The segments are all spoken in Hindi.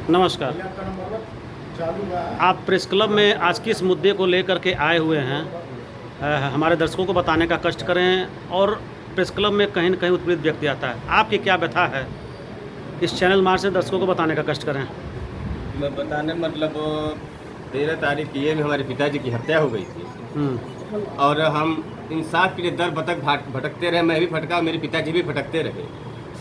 नमस्कार। आप प्रेस क्लब में आज किस मुद्दे को लेकर के आए हुए हैं, हमारे दर्शकों को बताने का कष्ट करें। और प्रेस क्लब में कहीं न कहीं उत्पीड़ित व्यक्ति आता है, आपकी क्या व्यथा है, इस चैनल मार्ग से दर्शकों को बताने का कष्ट करें। मैं बताने मतलब 13 तारीख की ये भी हमारे पिताजी की हत्या हो गई थी और हम इंसाफ के लिए दर भटकते रहे। मैं भी भटका, मेरे पिताजी भी भटकते रहे,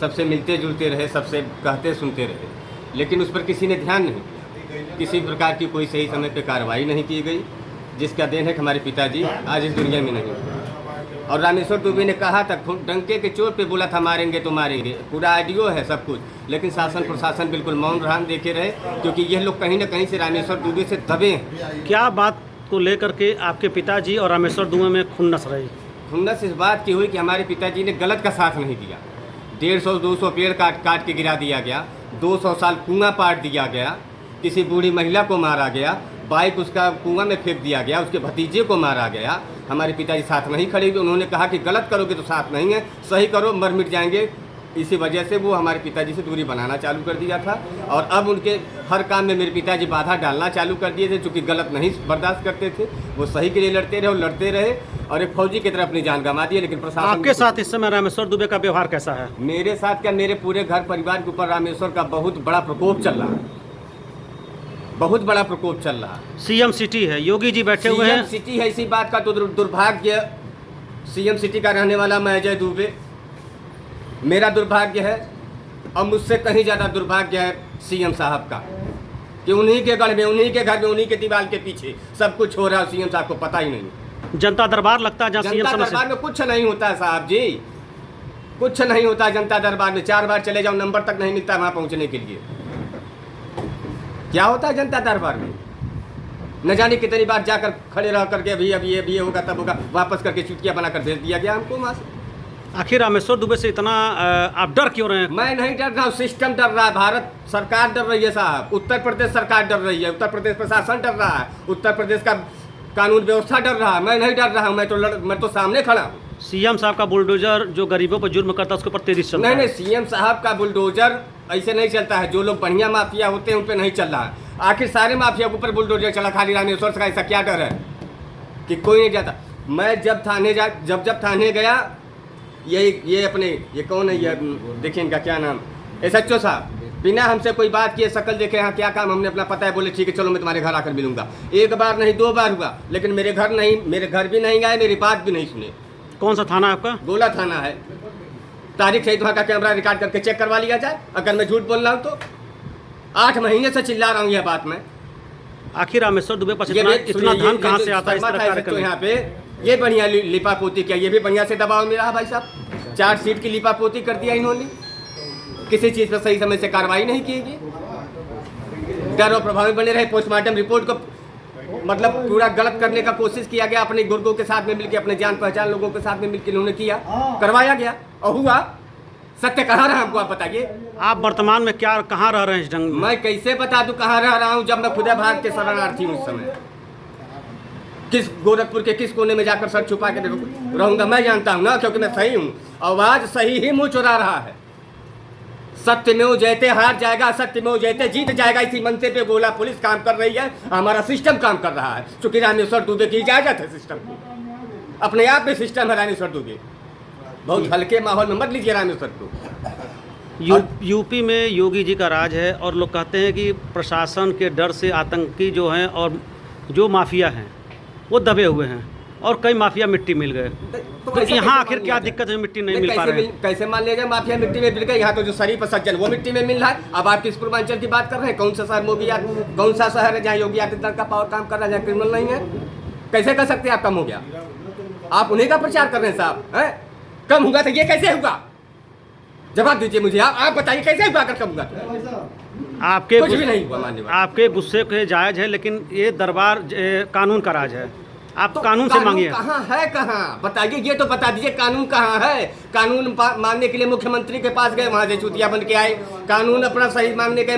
सबसे मिलते जुलते रहे, सबसे कहते सुनते रहे, लेकिन उस पर किसी ने ध्यान नहीं दिया। किसी प्रकार की कोई सही समय पे कार्रवाई नहीं की गई, जिसका देन है कि हमारे पिताजी आज इस दुनिया में नहीं। और रामेश्वर दुबे ने कहा था, डंके के चोट पे बोला था मारेंगे तो मारेंगे, पूरा आइडियो है सब कुछ, लेकिन शासन प्रशासन बिल्कुल मौन रहा, देखे रहे, क्योंकि यह लोग कहीं ना कहीं से रामेश्वर दुबे से दबे हैं। क्या बात को लेकर के आपके पिताजी और रामेश्वर दुबे में खुन्नस रही? खुन्नस इस बात की हुई कि हमारे पिताजी ने गलत का साथ नहीं दिया। 150-200 पेड़ काट के गिरा दिया गया, 200 साल कुआं पाट दिया गया, किसी बूढ़ी महिला को मारा गया, बाइक उसका कुआं में फेंक दिया गया, उसके भतीजे को मारा गया। हमारे पिताजी साथ नहीं खड़े हुए, उन्होंने कहा कि गलत करोगे तो साथ नहीं है, सही करो मर मिट जाएंगे। इसी वजह से वो हमारे पिताजी से दूरी बनाना चालू कर दिया था और अब उनके हर काम में मेरे पिताजी बाधा डालना चालू कर दिए थे, चूँकि गलत नहीं बर्दाश्त करते थे। वो सही के लिए लड़ते रहे और लड़ते रहे और एक फौजी की तरफ अपनी जान गंवा दी। लेकिन प्रशासन आपके साथ इस समय रामेश्वर दुबे का व्यवहार कैसा है? मेरे साथ क्या, मेरे पूरे घर परिवार के ऊपर रामेश्वर का बहुत बड़ा प्रकोप चल रहा है, बहुत बड़ा प्रकोप चल रहा है। सीएम सिटी है, योगी जी बैठे हुए हैं। सिटी है, इसी बात का तो दुर्भाग्य, सीएम सिटी का रहने वाला मैं अजय दुबे, मेरा दुर्भाग्य है और मुझसे कहीं ज़्यादा दुर्भाग्य है सीएम साहब का, कि उन्हीं के गढ़ में, उन्हीं के घर में, उन्हीं के दीवार के पीछे सब कुछ हो रहा है, सीएम साहब को पता ही नहीं। जनता दरबार लगता है जहाँ सीएम जनता दरबार में कुछ नहीं होता है साहब जी, कुछ नहीं होता जनता दरबार में। 4 बार चले जाओ, नंबर तक नहीं मिलता वहाँ पहुँचने के लिए। क्या होता है जनता दरबार में? न जाने कितनी बार जाकर खड़े रह करके अभी ये होगा तब होगा, वापस करके चुटकियाँ बनाकर भेज दिया गया हमको वहाँ से। आखिर रामेश्वर दुबे से इतना आप डर क्यों रहे हैं? मैं नहीं डर रहा हूँ, सिस्टम डर रहा है, भारत सरकार डर रही है साहब, उत्तर प्रदेश सरकार डर रही है, उत्तर प्रदेश प्रशासन डर रहा है, उत्तर प्रदेश का कानून व्यवस्था डर रहा है। मैं नहीं डर रहा हूँ, मैं तो सामने खड़ा हूँ। सीएम साहब का बुलडोजर जो गरीबों पर जुर्म करता है उसके ऊपर तेजी चलता है। नहीं, सीएम साहब का बुलडोजर ऐसे नहीं चलता है। जो लोग बढ़िया माफिया होते हैं उन पर नहीं चल रहा है। आखिर सारे माफिया के ऊपर बुलडोजर चला, खाली रामेश्वर का ऐसा क्या डर है कि कोई नहीं जाता? मैं जब थाने गया, ये अपने ये कौन है, ये देखिए इनका क्या नाम, SHO साहब, बिना हमसे कोई बात किए, शक्ल देखे, हाँ क्या काम, हमने अपना पता है, बोले ठीक है चलो मैं तुम्हारे घर आकर मिलूंगा। एक बार नहीं 2 बार हुआ, लेकिन मेरे घर भी नहीं गए, मेरी बात भी नहीं सुने। कौन सा थाना है आपका? गोला थाना है। तारीख सहित वहाँ का कैमरा रिकॉर्ड करके चेक करवा लिया जाए, अगर मैं झूठ बोल रहा हूँ तो। 8 महीने से चिल्ला रहा हूँ यह बात मैं। आखिर रामेश्वर दुबे पर इतना धन कहाँ से आता है इस तरह तो यहाँ पे ये बढ़िया लिपापोती किया, ये भी बढ़िया से दबाव में रहा भाई साहब। 4 सीट की लिपापोती कर दिया इन्होंने, किसी चीज़ पर सही समय से कार्रवाई नहीं की गई। डर और प्रभावी बने रहे। पोस्टमार्टम रिपोर्ट को मतलब पूरा गलत करने का कोशिश किया गया, अपने गुर्गों के साथ में मिलकर, अपने जान पहचान लोगों के साथ में मिलकर इन्होंने किया, करवाया गया और हुआ। सत्य कहाँ रहा हमको आप बताइए। आप वर्तमान में कहाँ रह रहे हैं इस ढंग में? मैं कैसे बता दूं कहाँ रह रहा हूँ, जब मैं खुदा भारत के शरणार्थी हूँ। उस समय किस गोरखपुर के किस कोने में जाकर सर छुपा के रहूंगा मैं जानता हूँ ना, क्योंकि मैं सही हूँ। आवाज सही ही मुँह चुरा रहा है। सत्यमेव जयते हार जाएगा, सत्यमेव जयते जीत जाएगा। इसी मंशे पे गोला पुलिस काम कर रही है, हमारा सिस्टम काम कर रहा है, क्योंकि रामेश्वर दुबे की इजाजत है सिस्टम की। अपने आप में सिस्टम है रामेश्वर दुबे। बहुत हल्के माहौल में मत लीजिए रामेश्वर को। यूपी में योगी जी का राज है और लोग कहते हैं कि प्रशासन के डर से आतंकी जो हैं और जो माफिया हैं वो दबे हुए हैं और कई माफिया मिट्टी मिल गए। तो यहाँ आखिर क्या दिक्कत है, मिट्टी नहीं मिल पा रहे हैं? कैसे मान लिया जाए माफिया मिट्टी में मिल गए? यहाँ तो जो शरीफ सज्जन वो मिट्टी में मिल रहा है। अब आप किस पूर्वांचल की बात कर रहे हैं? कौन सा शहर है जहाँ योगी आदित्यनाथ का पावर काम कर रहा है, जहाँ क्रिमिनल नहीं है? कैसे कर सकते हैं आप कम हो गया? आप उन्हीं का प्रचार कर रहे हैं साहब, है कम होगा तो ये कैसे होगा? जवाब दीजिए मुझे, आप बताइए कैसे हुआ अगर कम होगा? आपके कुछ भी नहीं हुआ मानने वाला। आपके गुस्से के जायज़ है, लेकिन ये दरबार कानून का राज है, आप तो कानून से मांगिए। कहाँ है, कहाँ बताइए, ये तो बता दीजिए कानून कहाँ है। कानून मांगने के लिए मुख्यमंत्री के पास गए, वहाँ से चूतिया बन के आए। कानून अपना सही मांगने गए